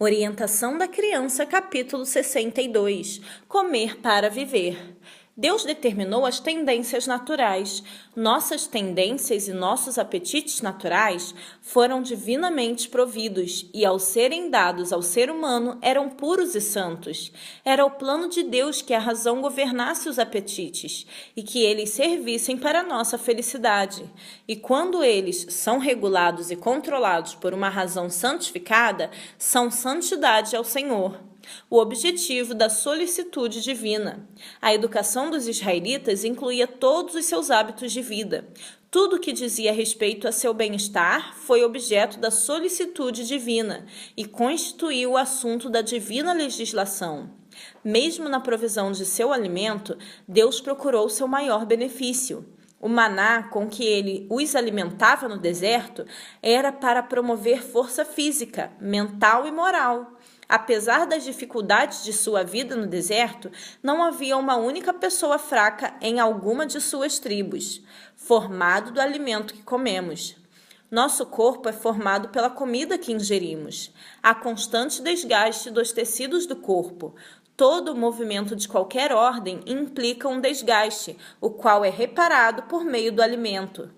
Orientação da criança, capítulo 62. Comer para viver. Deus determinou as tendências naturais. Nossas tendências e nossos apetites naturais foram divinamente providos e, ao serem dados ao ser humano, eram puros e santos. Era o plano de Deus que a razão governasse os apetites e que eles servissem para a nossa felicidade. E quando eles são regulados e controlados por uma razão santificada, são santidade ao Senhor. O objetivo da solicitude divina. A educação dos israelitas incluía todos os seus hábitos de vida. Tudo que dizia respeito a seu bem-estar foi objeto da solicitude divina e constituiu o assunto da divina legislação. Mesmo na provisão de seu alimento, Deus procurou seu maior benefício. O maná com que ele os alimentava no deserto era para promover força física, mental e moral. Apesar das dificuldades de sua vida no deserto, não havia uma única pessoa fraca em alguma de suas tribos, formado do alimento que comemos. Nosso corpo é formado pela comida que ingerimos. Há constante desgaste dos tecidos do corpo. Todo movimento de qualquer ordem implica um desgaste, o qual é reparado por meio do alimento.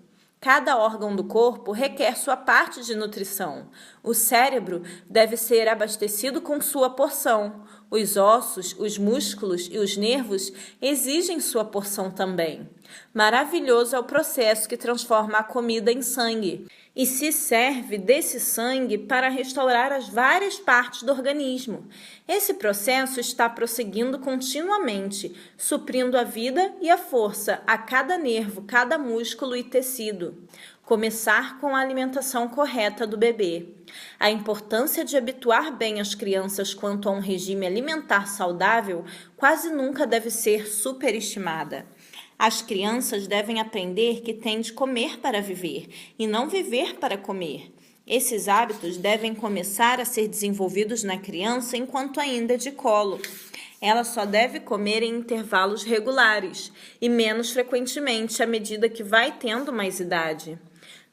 Cada órgão do corpo requer sua parte de nutrição. O cérebro deve ser abastecido com sua porção. Os ossos, os músculos e os nervos exigem sua porção também. Maravilhoso é o processo que transforma a comida em sangue e se serve desse sangue para restaurar as várias partes do organismo. Esse processo está prosseguindo continuamente, suprindo a vida e a força a cada nervo, cada músculo e tecido. Começar com a alimentação correta do bebê. A importância de habituar bem as crianças quanto a um regime alimentar saudável quase nunca deve ser superestimada. As crianças devem aprender que têm de comer para viver e não viver para comer. Esses hábitos devem começar a ser desenvolvidos na criança enquanto ainda é de colo. Ela só deve comer em intervalos regulares e menos frequentemente à medida que vai tendo mais idade.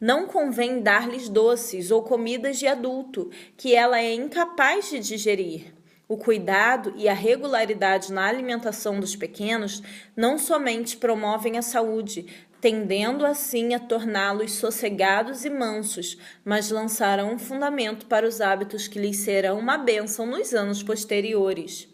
Não convém dar-lhes doces ou comidas de adulto que ela é incapaz de digerir. O cuidado e a regularidade na alimentação dos pequenos não somente promovem a saúde, tendendo assim a torná-los sossegados e mansos, mas lançarão um fundamento para os hábitos que lhes serão uma bênção nos anos posteriores.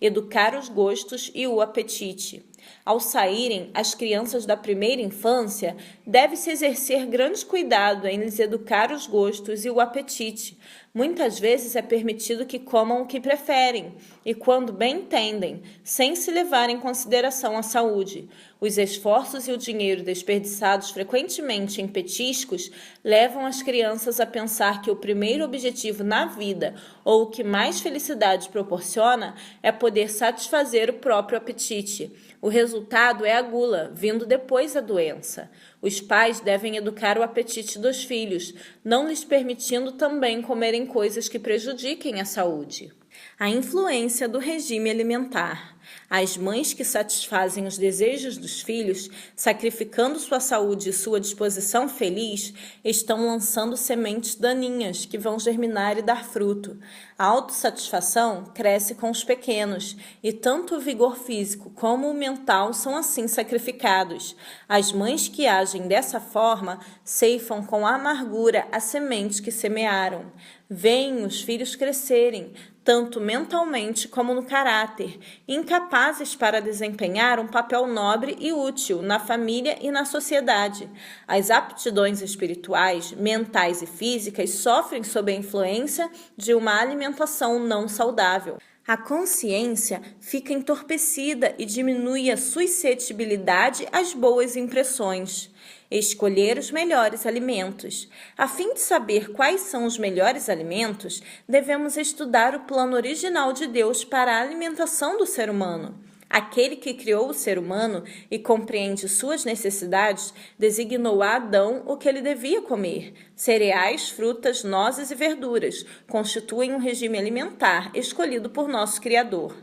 Educar os gostos e o apetite. Ao saírem, as crianças da primeira infância, deve-se exercer grande cuidado em lhes educar os gostos e o apetite. Muitas vezes é permitido que comam o que preferem e quando bem entendem, sem se levar em consideração a saúde. Os esforços e o dinheiro desperdiçados frequentemente em petiscos levam as crianças a pensar que o primeiro objetivo na vida, ou o que mais felicidade proporciona, é poder satisfazer o próprio apetite. O resultado é a gula, vindo depois a doença. Os pais devem educar o apetite dos filhos, não lhes permitindo também comerem coisas que prejudiquem a saúde. A influência do regime alimentar. As mães que satisfazem os desejos dos filhos, sacrificando sua saúde e sua disposição feliz, estão lançando sementes daninhas que vão germinar e dar fruto. A autossatisfação cresce com os pequenos, e tanto o vigor físico como o mental são assim sacrificados. As mães que agem dessa forma ceifam com amargura a semente que semearam. Veem os filhos crescerem, tanto mentalmente como no caráter, incapazes para desempenhar um papel nobre e útil na família e na sociedade. As aptidões espirituais, mentais e físicas sofrem sob a influência de uma alimentação não saudável. A consciência fica entorpecida e diminui a suscetibilidade às boas impressões. Escolher os melhores alimentos. A fim de saber quais são os melhores alimentos, devemos estudar o plano original de Deus para a alimentação do ser humano. Aquele que criou o ser humano e compreende suas necessidades, designou a Adão o que ele devia comer. Cereais, frutas, nozes e verduras constituem um regime alimentar escolhido por nosso Criador.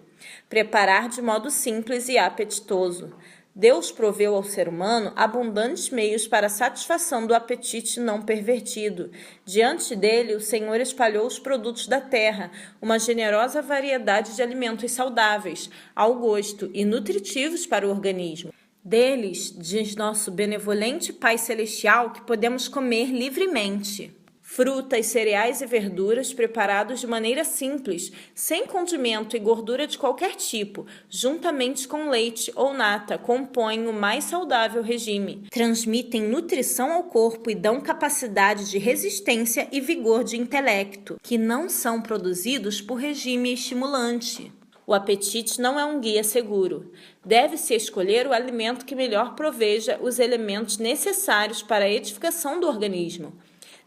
Preparar de modo simples e apetitoso. Deus proveu ao ser humano abundantes meios para a satisfação do apetite não pervertido. Diante dele, o Senhor espalhou os produtos da terra, uma generosa variedade de alimentos saudáveis, ao gosto e nutritivos para o organismo. Deles, diz nosso benevolente Pai Celestial, que podemos comer livremente. Frutas, cereais e verduras preparados de maneira simples, sem condimento e gordura de qualquer tipo, juntamente com leite ou nata, compõem o mais saudável regime. Transmitem nutrição ao corpo e dão capacidade de resistência e vigor de intelecto, que não são produzidos por regime estimulante. O apetite não é um guia seguro. Deve-se escolher o alimento que melhor proveja os elementos necessários para a edificação do organismo.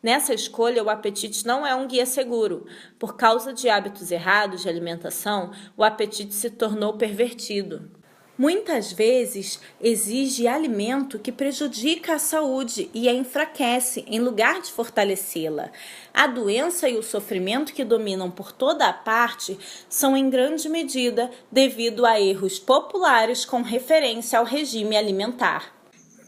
Nessa escolha, o apetite não é um guia seguro. Por causa de hábitos errados de alimentação, o apetite se tornou pervertido. Muitas vezes, exige alimento que prejudica a saúde e a enfraquece, em lugar de fortalecê-la. A doença e o sofrimento que dominam por toda a parte são, em grande medida, devido a erros populares com referência ao regime alimentar.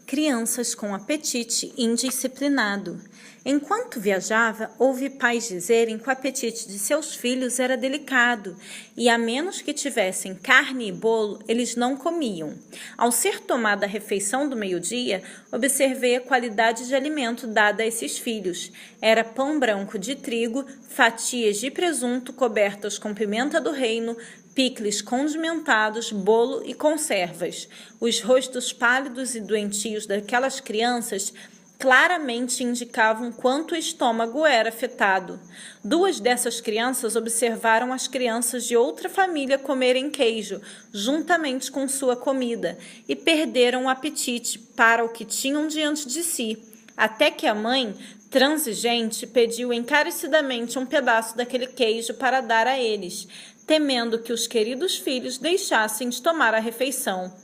Crianças com apetite indisciplinado. Enquanto viajava, ouvi pais dizerem que o apetite de seus filhos era delicado e, a menos que tivessem carne e bolo, eles não comiam. Ao ser tomada a refeição do meio-dia, observei a qualidade de alimento dada a esses filhos. Era pão branco de trigo, fatias de presunto cobertas com pimenta do reino, picles condimentados, bolo e conservas. Os rostos pálidos e doentios daquelas crianças claramente indicavam quanto o estômago era afetado. 2 dessas crianças observaram as crianças de outra família comerem queijo, juntamente com sua comida, e perderam o apetite para o que tinham diante de si, até que a mãe, transigente, pediu encarecidamente um pedaço daquele queijo para dar a eles, temendo que os queridos filhos deixassem de tomar a refeição.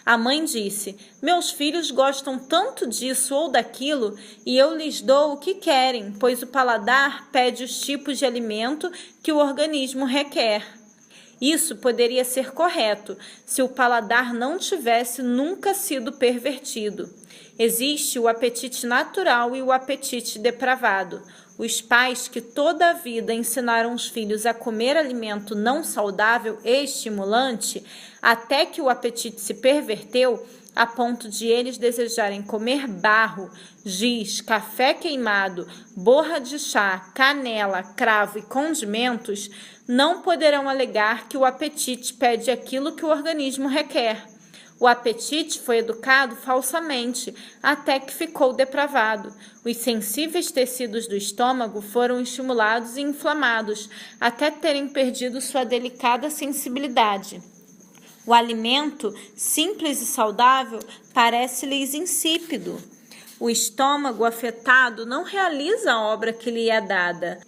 A mãe disse: meus filhos gostam tanto disso ou daquilo e eu lhes dou o que querem, pois o paladar pede os tipos de alimento que o organismo requer. Isso poderia ser correto se o paladar não tivesse nunca sido pervertido. Existe o apetite natural e o apetite depravado. Os pais que toda a vida ensinaram os filhos a comer alimento não saudável e estimulante, até que o apetite se perverteu, a ponto de eles desejarem comer barro, giz, café queimado, borra de chá, canela, cravo e condimentos, não poderão alegar que o apetite pede aquilo que o organismo requer. O apetite foi educado falsamente, até que ficou depravado. Os sensíveis tecidos do estômago foram estimulados e inflamados, até terem perdido sua delicada sensibilidade. O alimento, simples e saudável, parece-lhes insípido. O estômago afetado não realiza a obra que lhe é dada,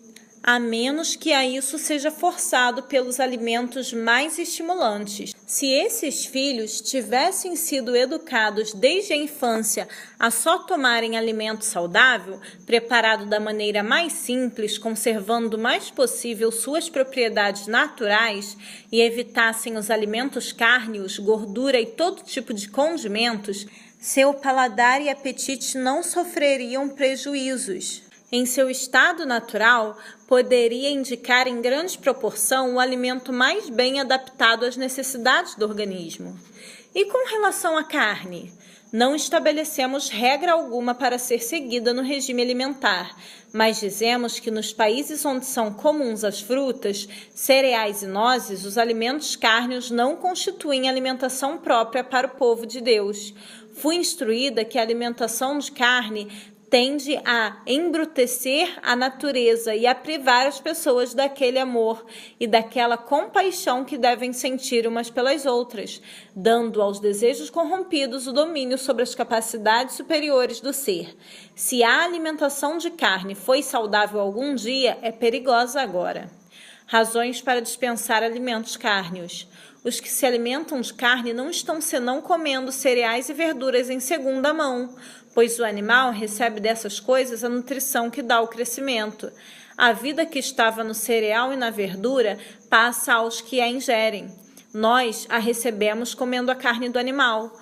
a menos que a isso seja forçado pelos alimentos mais estimulantes. Se esses filhos tivessem sido educados desde a infância a só tomarem alimento saudável, preparado da maneira mais simples, conservando o mais possível suas propriedades naturais, e evitassem os alimentos cárneos, gordura e todo tipo de condimentos, seu paladar e apetite não sofreriam prejuízos. Em seu estado natural, poderia indicar em grande proporção o alimento mais bem adaptado às necessidades do organismo. E com relação à carne? Não estabelecemos regra alguma para ser seguida no regime alimentar, mas dizemos que nos países onde são comuns as frutas, cereais e nozes, os alimentos cárneos não constituem alimentação própria para o povo de Deus. Fui instruída que a alimentação de carne tende a embrutecer a natureza e a privar as pessoas daquele amor e daquela compaixão que devem sentir umas pelas outras, dando aos desejos corrompidos o domínio sobre as capacidades superiores do ser. Se a alimentação de carne foi saudável algum dia, é perigosa agora. Razões para dispensar alimentos cárneos. Os que se alimentam de carne não estão senão comendo cereais e verduras em segunda mão, pois o animal recebe dessas coisas a nutrição que dá o crescimento. A vida que estava no cereal e na verdura passa aos que a ingerem. Nós a recebemos comendo a carne do animal.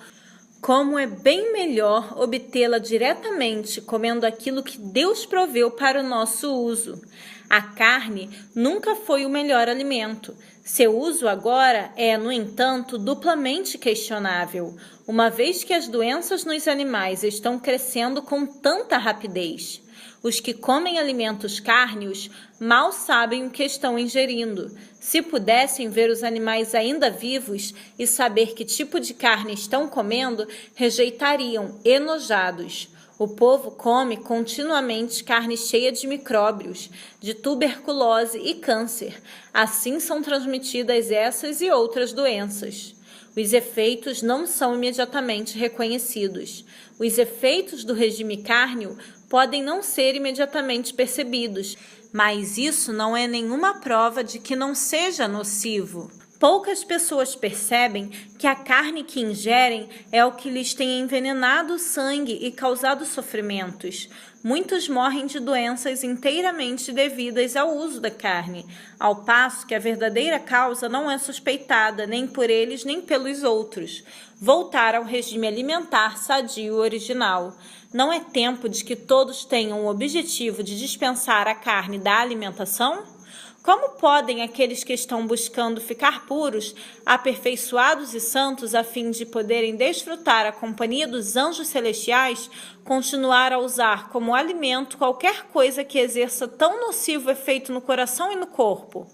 Como é bem melhor obtê-la diretamente comendo aquilo que Deus proveu para o nosso uso. A carne nunca foi o melhor alimento. Seu uso agora é, no entanto, duplamente questionável, uma vez que as doenças nos animais estão crescendo com tanta rapidez. Os que comem alimentos cárneos mal sabem o que estão ingerindo. Se pudessem ver os animais ainda vivos e saber que tipo de carne estão comendo, rejeitariam, enojados. O povo come continuamente carne cheia de micróbios, de tuberculose e câncer. Assim são transmitidas essas e outras doenças. Os efeitos não são imediatamente reconhecidos. Os efeitos do regime cárneo podem não ser imediatamente percebidos, mas isso não é nenhuma prova de que não seja nocivo. Poucas pessoas percebem que a carne que ingerem é o que lhes tem envenenado o sangue e causado sofrimentos. Muitos morrem de doenças inteiramente devidas ao uso da carne, ao passo que a verdadeira causa não é suspeitada nem por eles nem pelos outros. Voltar ao regime alimentar sadio original. Não é tempo de que todos tenham o objetivo de dispensar a carne da alimentação? Como podem aqueles que estão buscando ficar puros, aperfeiçoados e santos a fim de poderem desfrutar a companhia dos anjos celestiais, continuar a usar como alimento qualquer coisa que exerça tão nocivo efeito no coração e no corpo?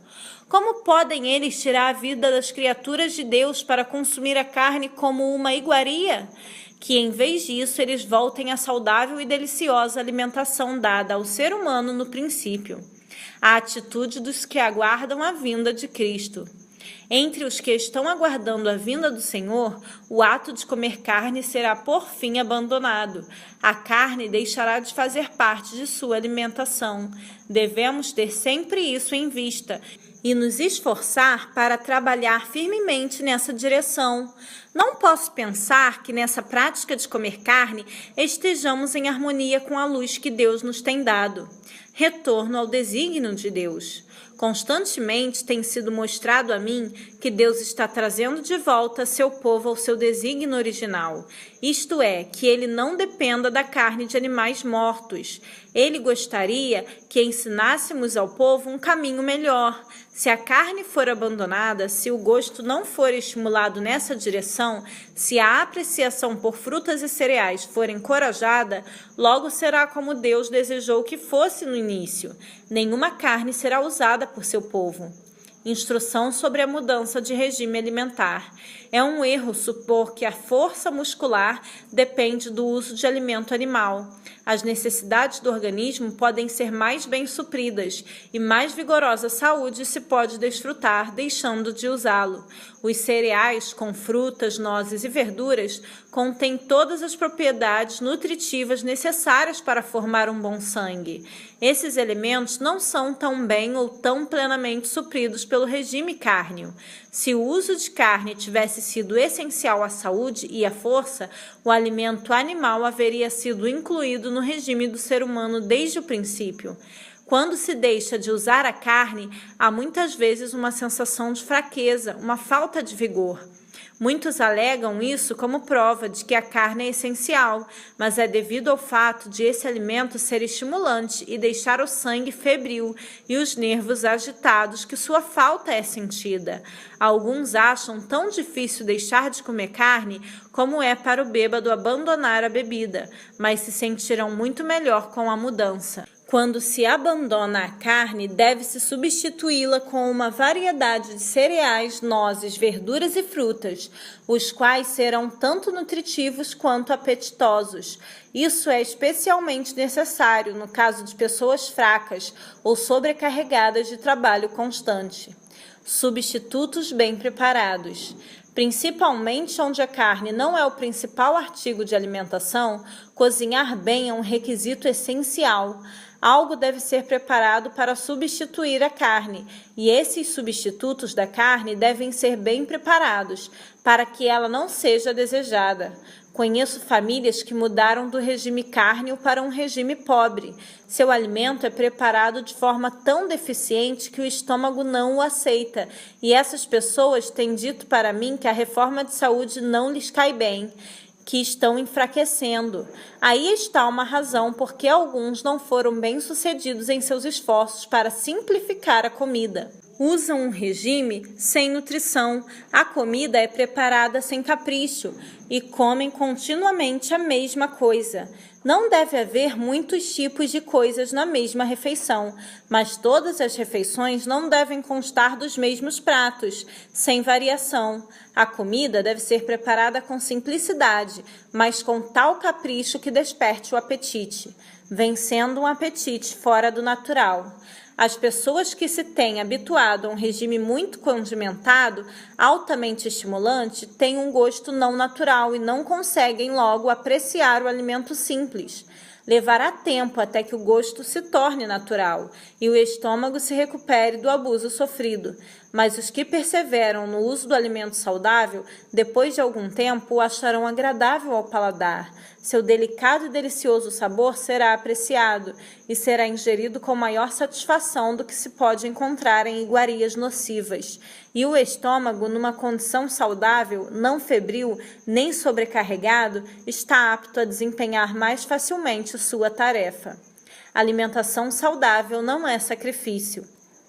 Como podem eles tirar a vida das criaturas de Deus para consumir a carne como uma iguaria? Que em vez disso eles voltem à saudável e deliciosa alimentação dada ao ser humano no princípio. A atitude dos que aguardam a vinda de Cristo. Entre os que estão aguardando a vinda do Senhor, o ato de comer carne será por fim abandonado. A carne deixará de fazer parte de sua alimentação. Devemos ter sempre isso em vista e nos esforçar para trabalhar firmemente nessa direção. Não posso pensar que nessa prática de comer carne estejamos em harmonia com a luz que Deus nos tem dado. Retorno ao desígnio de Deus. Constantemente tem sido mostrado a mim que Deus está trazendo de volta seu povo ao seu desígnio original, isto é, que ele não dependa da carne de animais mortos. Ele gostaria que ensinássemos ao povo um caminho melhor. Se a carne for abandonada, se o gosto não for estimulado nessa direção, se a apreciação por frutas e cereais for encorajada, logo será como Deus desejou que fosse no início. Nenhuma carne será usada por seu povo. Instrução sobre a mudança de regime alimentar. É um erro supor que a força muscular depende do uso de alimento animal. As necessidades do organismo podem ser mais bem supridas e mais vigorosa saúde se pode desfrutar deixando de usá-lo. Os cereais com frutas, nozes e verduras contêm todas as propriedades nutritivas necessárias para formar um bom sangue. Esses elementos não são tão bem ou tão plenamente supridos pelo regime cárneo. Se o uso de carne tivesse sido essencial à saúde e à força, o alimento animal haveria sido incluído no regime do ser humano desde o princípio. Quando se deixa de usar a carne, há muitas vezes uma sensação de fraqueza, uma falta de vigor. Muitos alegam isso como prova de que a carne é essencial, mas é devido ao fato de esse alimento ser estimulante e deixar o sangue febril e os nervos agitados que sua falta é sentida. Alguns acham tão difícil deixar de comer carne como é para o bêbado abandonar a bebida, mas se sentirão muito melhor com a mudança. Quando se abandona a carne, deve-se substituí-la com uma variedade de cereais, nozes, verduras e frutas, os quais serão tanto nutritivos quanto apetitosos. Isso é especialmente necessário no caso de pessoas fracas ou sobrecarregadas de trabalho constante. Substitutos bem preparados. Principalmente onde a carne não é o principal artigo de alimentação, cozinhar bem é um requisito essencial. Algo deve ser preparado para substituir a carne, e esses substitutos da carne devem ser bem preparados, para que ela não seja desejada. Conheço famílias que mudaram do regime cárneo para um regime pobre. Seu alimento é preparado de forma tão deficiente que o estômago não o aceita, e essas pessoas têm dito para mim que a reforma de saúde não lhes cai bem, que estão enfraquecendo. Aí está uma razão porque alguns não foram bem-sucedidos em seus esforços para simplificar a comida. Usam um regime sem nutrição, a comida é preparada sem capricho e comem continuamente a mesma coisa. Não deve haver muitos tipos de coisas na mesma refeição, mas todas as refeições não devem constar dos mesmos pratos, sem variação. A comida deve ser preparada com simplicidade, mas com tal capricho que desperte o apetite, vencendo um apetite fora do natural. As pessoas que se têm habituado a um regime muito condimentado, altamente estimulante, têm um gosto não natural e não conseguem logo apreciar o alimento simples. Levará tempo até que o gosto se torne natural e o estômago se recupere do abuso sofrido. Mas os que perseveram no uso do alimento saudável, depois de algum tempo, o acharão agradável ao paladar. Seu delicado e delicioso sabor será apreciado e será ingerido com maior satisfação do que se pode encontrar em iguarias nocivas. E o estômago, numa condição saudável, não febril nem sobrecarregado, está apto a desempenhar mais facilmente sua tarefa. Alimentação saudável não é sacrifício.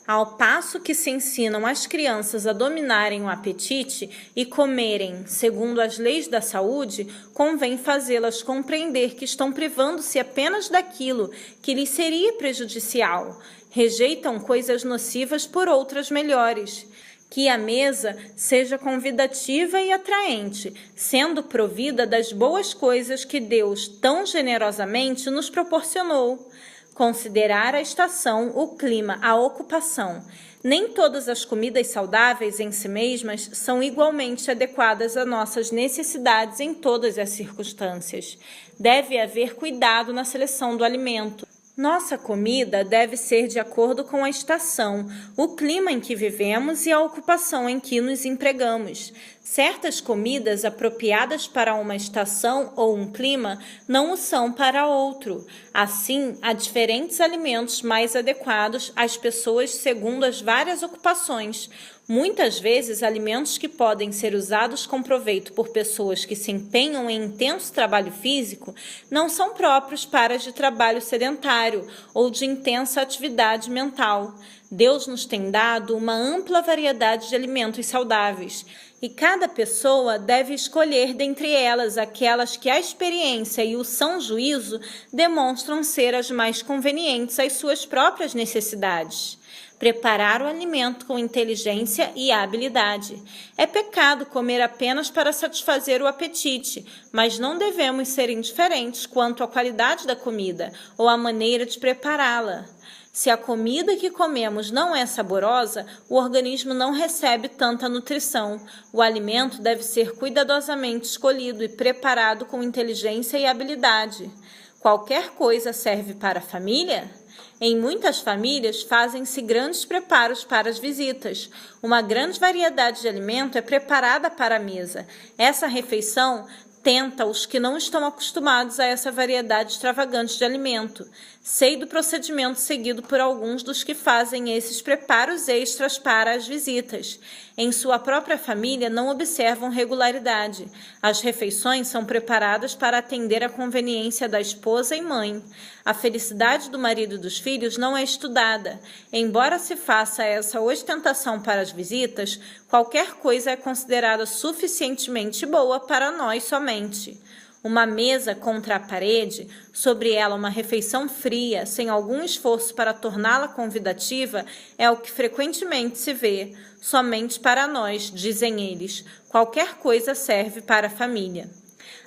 Ao passo que se ensinam as crianças a dominarem o apetite e comerem segundo as leis da saúde, convém fazê-las compreender que estão privando-se apenas daquilo que lhes seria prejudicial. Rejeitam coisas nocivas por outras melhores. Que a mesa seja convidativa e atraente, sendo provida das boas coisas que Deus tão generosamente nos proporcionou. Considerar a estação, o clima, a ocupação. Nem todas as comidas saudáveis em si mesmas são igualmente adequadas às nossas necessidades em todas as circunstâncias. Deve haver cuidado na seleção do alimento. Nossa comida deve ser de acordo com a estação, o clima em que vivemos e a ocupação em que nos empregamos. Certas comidas apropriadas para uma estação ou um clima não o são para outro. Assim, há diferentes alimentos mais adequados às pessoas segundo as várias ocupações. Muitas vezes, alimentos que podem ser usados com proveito por pessoas que se empenham em intenso trabalho físico não são próprios para as de trabalho sedentário ou de intensa atividade mental. Deus nos tem dado uma ampla variedade de alimentos saudáveis e cada pessoa deve escolher dentre elas aquelas que a experiência e o são juízo demonstram ser as mais convenientes às suas próprias necessidades. Preparar o alimento com inteligência e habilidade. É pecado comer apenas para satisfazer o apetite, mas não devemos ser indiferentes quanto à qualidade da comida ou à maneira de prepará-la. Se a comida que comemos não é saborosa, o organismo não recebe tanta nutrição. O alimento deve ser cuidadosamente escolhido e preparado com inteligência e habilidade. Qualquer coisa serve para a família? Em muitas famílias, fazem-se grandes preparos para as visitas. Uma grande variedade de alimento é preparada para a mesa. Essa refeição tenta os que não estão acostumados a essa variedade extravagante de alimento. Sei do procedimento seguido por alguns dos que fazem esses preparos extras para as visitas. Em sua própria família não observam regularidade. As refeições são preparadas para atender à conveniência da esposa e mãe. A felicidade do marido e dos filhos não é estudada. Embora se faça essa ostentação para as visitas, qualquer coisa é considerada suficientemente boa para nós somente. Uma mesa contra a parede, sobre ela uma refeição fria, sem algum esforço para torná-la convidativa, é o que frequentemente se vê. Somente para nós, dizem eles, qualquer coisa serve para a família.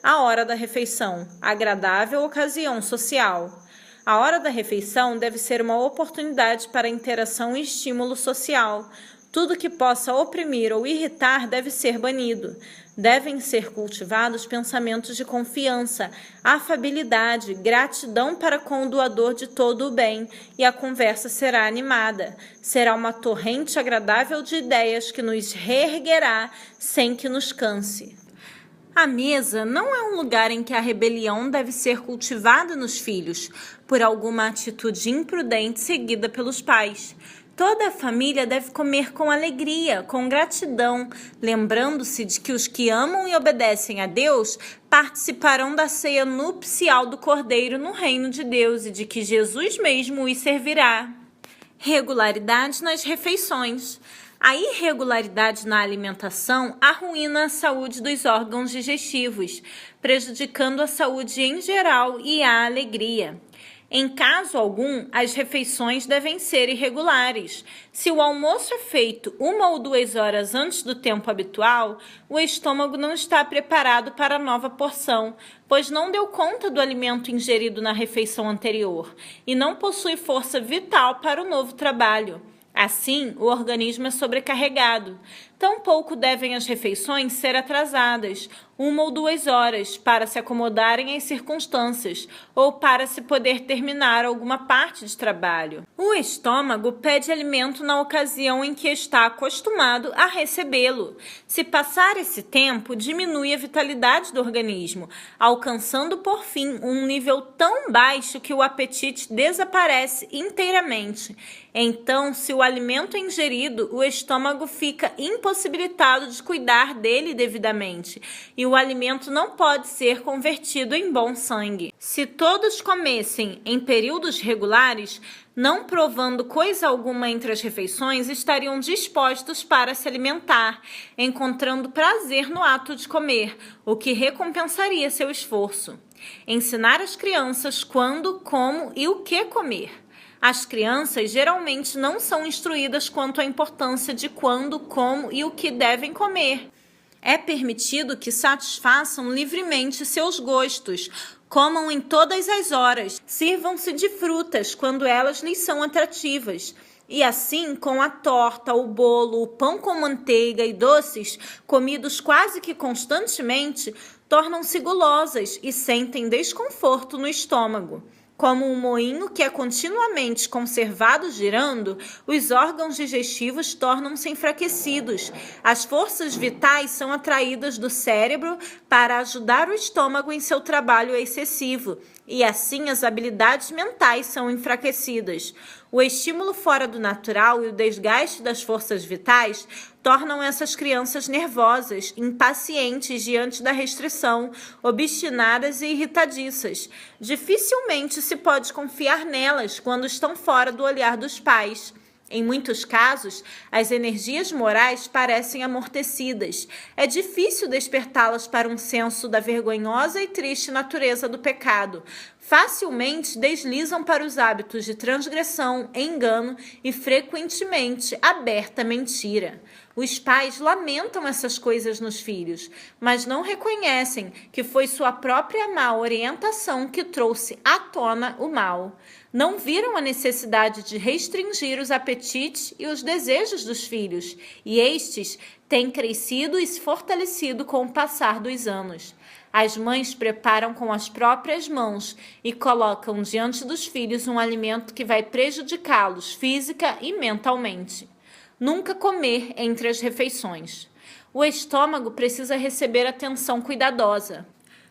A hora da refeição, agradável ocasião social. A hora da refeição deve ser uma oportunidade para interação e estímulo social. Tudo que possa oprimir ou irritar deve ser banido. Devem ser cultivados pensamentos de confiança, afabilidade, gratidão para com o doador de todo o bem, e a conversa será animada. Será uma torrente agradável de ideias que nos reerguerá sem que nos canse. A mesa não é um lugar em que a rebelião deve ser cultivada nos filhos, por alguma atitude imprudente seguida pelos pais. Toda a família deve comer com alegria, com gratidão, lembrando-se de que os que amam e obedecem a Deus participarão da ceia nupcial do Cordeiro no reino de Deus e de que Jesus mesmo os servirá. Regularidade nas refeições. A irregularidade na alimentação arruína a saúde dos órgãos digestivos, prejudicando a saúde em geral e a alegria. Em caso algum, as refeições devem ser irregulares. Se o almoço é feito 1 ou 2 horas antes do tempo habitual, o estômago não está preparado para a nova porção, pois não deu conta do alimento ingerido na refeição anterior e não possui força vital para o novo trabalho. Assim, o organismo é sobrecarregado. Tampouco devem as refeições ser atrasadas, 1 ou 2 horas, para se acomodarem às circunstâncias ou para se poder terminar alguma parte de trabalho. O estômago pede alimento na ocasião em que está acostumado a recebê-lo. Se passar esse tempo, diminui a vitalidade do organismo, alcançando por fim um nível tão baixo que o apetite desaparece inteiramente. Então, se o alimento é ingerido, o estômago fica impossibilitado de cuidar dele devidamente e o alimento não pode ser convertido em bom sangue. Se todos comessem em períodos regulares, não provando coisa alguma entre as refeições, estariam dispostos para se alimentar, encontrando prazer no ato de comer, o que recompensaria seu esforço. Ensinar as crianças quando, como e o que comer. As crianças geralmente não são instruídas quanto à importância de quando, como e o que devem comer. É permitido que satisfaçam livremente seus gostos, comam em todas as horas, sirvam-se de frutas quando elas lhes são atrativas. E assim, com a torta, o bolo, o pão com manteiga e doces, comidos quase que constantemente, tornam-se gulosas e sentem desconforto no estômago. Como um moinho que é continuamente conservado girando, os órgãos digestivos tornam-se enfraquecidos. As forças vitais são atraídas do cérebro para ajudar o estômago em seu trabalho excessivo, e assim as habilidades mentais são enfraquecidas. O estímulo fora do natural e o desgaste das forças vitais tornam essas crianças nervosas, impacientes diante da restrição, obstinadas e irritadiças. Dificilmente se pode confiar nelas quando estão fora do olhar dos pais. Em muitos casos, as energias morais parecem amortecidas. É difícil despertá-las para um senso da vergonhosa e triste natureza do pecado. Facilmente deslizam para os hábitos de transgressão, engano e, frequentemente, aberta mentira. Os pais lamentam essas coisas nos filhos, mas não reconhecem que foi sua própria má orientação que trouxe à tona o mal. Não viram a necessidade de restringir os apetites e os desejos dos filhos, e estes têm crescido e se fortalecido com o passar dos anos. As mães preparam com as próprias mãos e colocam diante dos filhos um alimento que vai prejudicá-los física e mentalmente. Nunca comer entre as refeições. O estômago precisa receber atenção cuidadosa.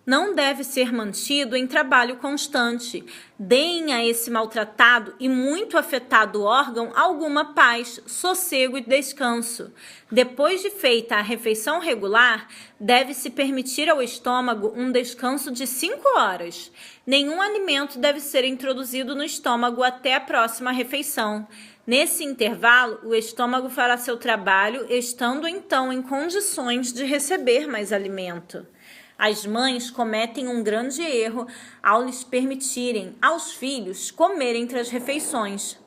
Não deve ser mantido em trabalho constante. Deem a esse maltratado e muito afetado órgão alguma paz, sossego e descanso. Depois de feita a refeição regular, deve-se permitir ao estômago um descanso de 5 horas. Nenhum alimento deve ser introduzido no estômago até a próxima refeição. Nesse intervalo, o estômago fará seu trabalho, estando então em condições de receber mais alimento. As mães cometem um grande erro ao lhes permitirem aos filhos comer entre as refeições.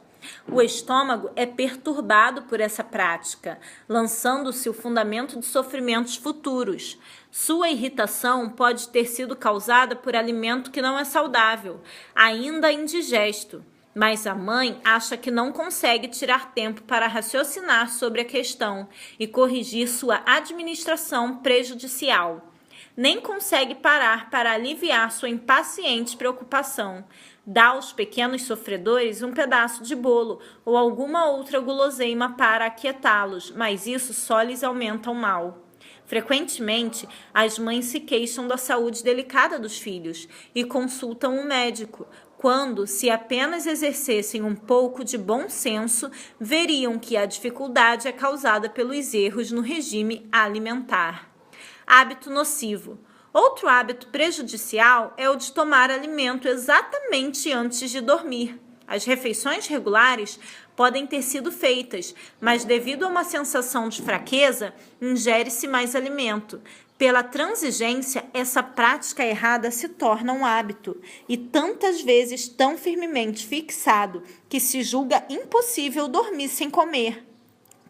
O estômago é perturbado por essa prática, lançando-se o fundamento de sofrimentos futuros. Sua irritação pode ter sido causada por alimento que não é saudável, ainda indigesto. Mas a mãe acha que não consegue tirar tempo para raciocinar sobre a questão e corrigir sua administração prejudicial. Nem consegue parar para aliviar sua impaciente preocupação. Dá aos pequenos sofredores um pedaço de bolo ou alguma outra guloseima para aquietá-los, mas isso só lhes aumenta o mal. Frequentemente, as mães se queixam da saúde delicada dos filhos e consultam um médico, quando, se apenas exercessem um pouco de bom senso, veriam que a dificuldade é causada pelos erros no regime alimentar. Hábito nocivo. Outro hábito prejudicial é o de tomar alimento exatamente antes de dormir. As refeições regulares podem ter sido feitas, mas devido a uma sensação de fraqueza, ingere-se mais alimento. Pela transigência, essa prática errada se torna um hábito e tantas vezes tão firmemente fixado que se julga impossível dormir sem comer.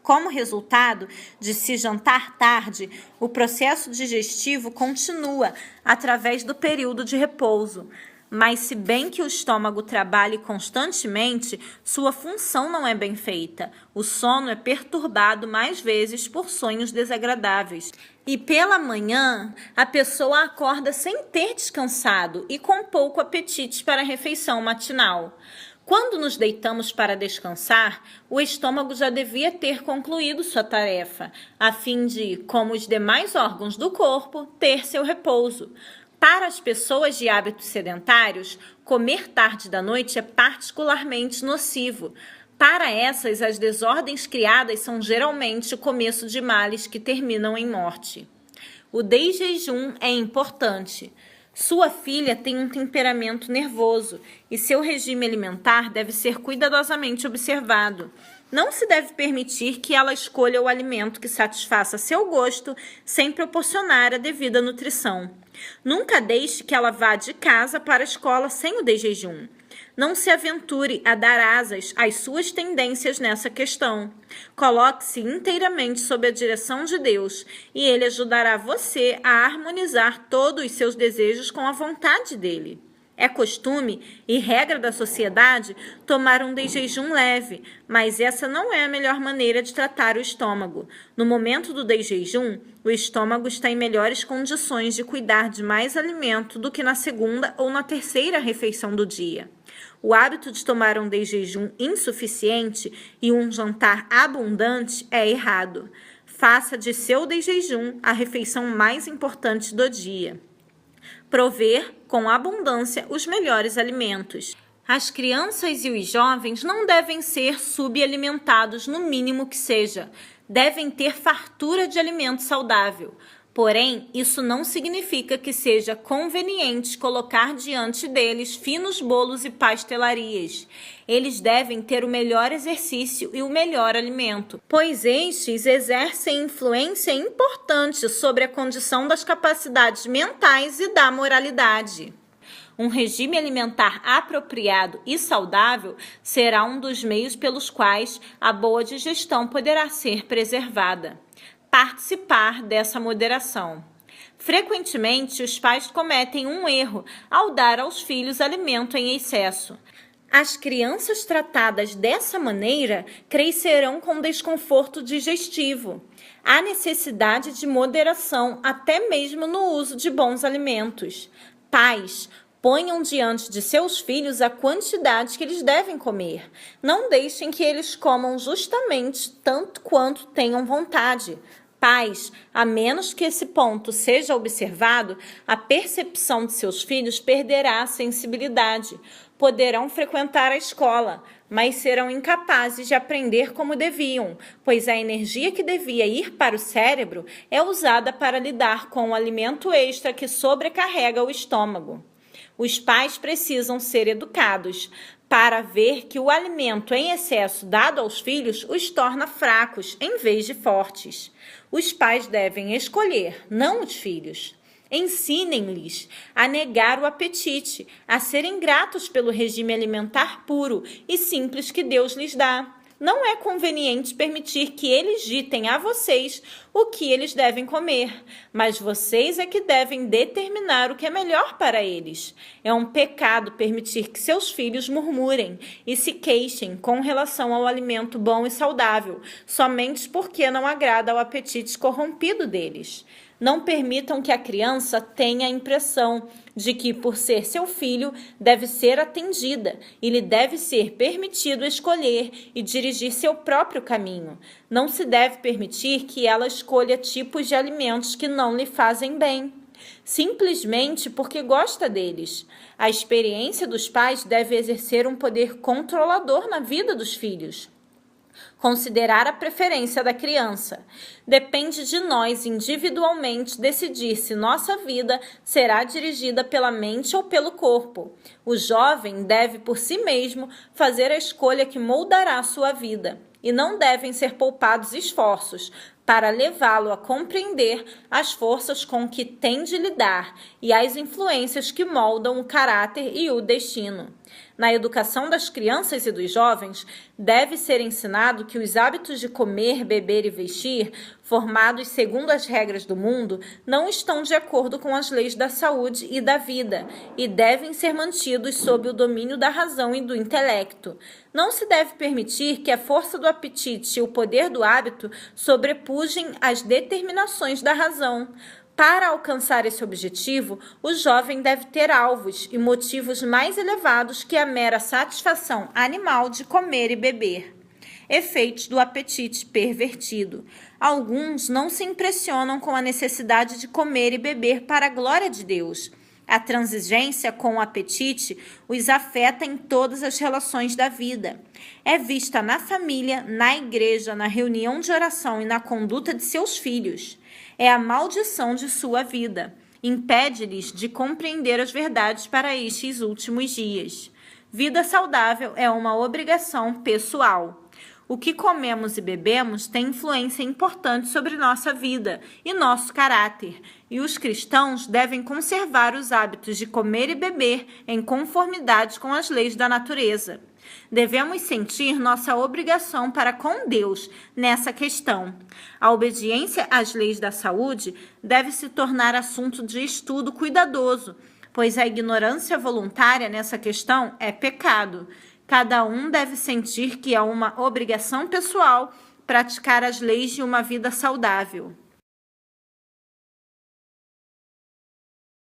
Como resultado de se jantar tarde, o processo digestivo continua através do período de repouso. Mas, se bem que o estômago trabalhe constantemente, sua função não é bem feita. O sono é perturbado mais vezes por sonhos desagradáveis. E pela manhã, a pessoa acorda sem ter descansado e com pouco apetite para a refeição matinal. Quando nos deitamos para descansar, o estômago já devia ter concluído sua tarefa, a fim de, como os demais órgãos do corpo, ter seu repouso. Para as pessoas de hábitos sedentários, comer tarde da noite é particularmente nocivo. Para essas, as desordens criadas são geralmente o começo de males que terminam em morte. O desjejum é importante. Sua filha tem um temperamento nervoso e seu regime alimentar deve ser cuidadosamente observado. Não se deve permitir que ela escolha o alimento que satisfaça seu gosto sem proporcionar a devida nutrição. Nunca deixe que ela vá de casa para a escola sem o desjejum. Não se aventure a dar asas às suas tendências nessa questão. Coloque-se inteiramente sob a direção de Deus e Ele ajudará você a harmonizar todos os seus desejos com a vontade dele. É costume e regra da sociedade tomar um desjejum leve, mas essa não é a melhor maneira de tratar o estômago. No momento do desjejum, o estômago está em melhores condições de cuidar de mais alimento do que na segunda ou na terceira refeição do dia. O hábito de tomar um desjejum insuficiente e um jantar abundante é errado. Faça de seu desjejum a refeição mais importante do dia. Prover com abundância os melhores alimentos. As crianças e os jovens não devem ser subalimentados, no mínimo que seja. Devem ter fartura de alimento saudável. Porém, isso não significa que seja conveniente colocar diante deles finos bolos e pastelarias. Eles devem ter o melhor exercício e o melhor alimento, pois estes exercem influência importante sobre a condição das capacidades mentais e da moralidade. Um regime alimentar apropriado e saudável será um dos meios pelos quais a boa digestão poderá ser preservada. Participar dessa moderação. Frequentemente, os pais cometem um erro ao dar aos filhos alimento em excesso. As crianças tratadas dessa maneira crescerão com desconforto digestivo. Há necessidade de moderação até mesmo no uso de bons alimentos. Pais, ponham diante de seus filhos a quantidade que eles devem comer. Não deixem que eles comam justamente tanto quanto tenham vontade. Pais, a menos que esse ponto seja observado, a percepção de seus filhos perderá a sensibilidade. Poderão frequentar a escola, mas serão incapazes de aprender como deviam, pois a energia que devia ir para o cérebro é usada para lidar com o alimento extra que sobrecarrega o estômago. Os pais precisam ser educados para ver que o alimento em excesso dado aos filhos os torna fracos em vez de fortes. Os pais devem escolher, não os filhos. Ensinem-lhes a negar o apetite, a serem gratos pelo regime alimentar puro e simples que Deus lhes dá. Não é conveniente permitir que eles ditem a vocês o que eles devem comer, mas vocês é que devem determinar o que é melhor para eles. É um pecado permitir que seus filhos murmurem e se queixem com relação ao alimento bom e saudável, somente porque não agrada ao apetite corrompido deles. Não permitam que a criança tenha a impressão de que, por ser seu filho, deve ser atendida e lhe deve ser permitido escolher e dirigir seu próprio caminho. Não se deve permitir que ela escolha tipos de alimentos que não lhe fazem bem. simplesmente porque gosta deles. A experiência dos pais deve exercer um poder controlador na vida dos filhos. Considerar a preferência da criança. Depende de nós individualmente decidir se nossa vida será dirigida pela mente ou pelo corpo. O jovem deve por si mesmo fazer a escolha que moldará sua vida, e não devem ser poupados esforços para levá-lo a compreender as forças com que tem de lidar e as influências que moldam o caráter e o destino. Na educação das crianças e dos jovens, deve ser ensinado que os hábitos de comer, beber e vestir, formados segundo as regras do mundo, não estão de acordo com as leis da saúde e da vida, e devem ser mantidos sob o domínio da razão e do intelecto. Não se deve permitir que a força do apetite e o poder do hábito sobrepujem as determinações da razão. Para alcançar esse objetivo, o jovem deve ter alvos e motivos mais elevados que a mera satisfação animal de comer e beber. Efeitos do apetite pervertido. Alguns não se impressionam com a necessidade de comer e beber para a glória de Deus. A transigência com o apetite os afeta em todas as relações da vida. É vista na família, na igreja, na reunião de oração e na conduta de seus filhos. É a maldição de sua vida. Impede-lhes de compreender as verdades para estes últimos dias. Vida saudável é uma obrigação pessoal. O que comemos e bebemos tem influência importante sobre nossa vida e nosso caráter, e os cristãos devem conservar os hábitos de comer e beber em conformidade com as leis da natureza. Devemos sentir nossa obrigação para com Deus nessa questão. A obediência às leis da saúde deve se tornar assunto de estudo cuidadoso, pois a ignorância voluntária nessa questão é pecado. Cada um deve sentir que é uma obrigação pessoal praticar as leis de uma vida saudável.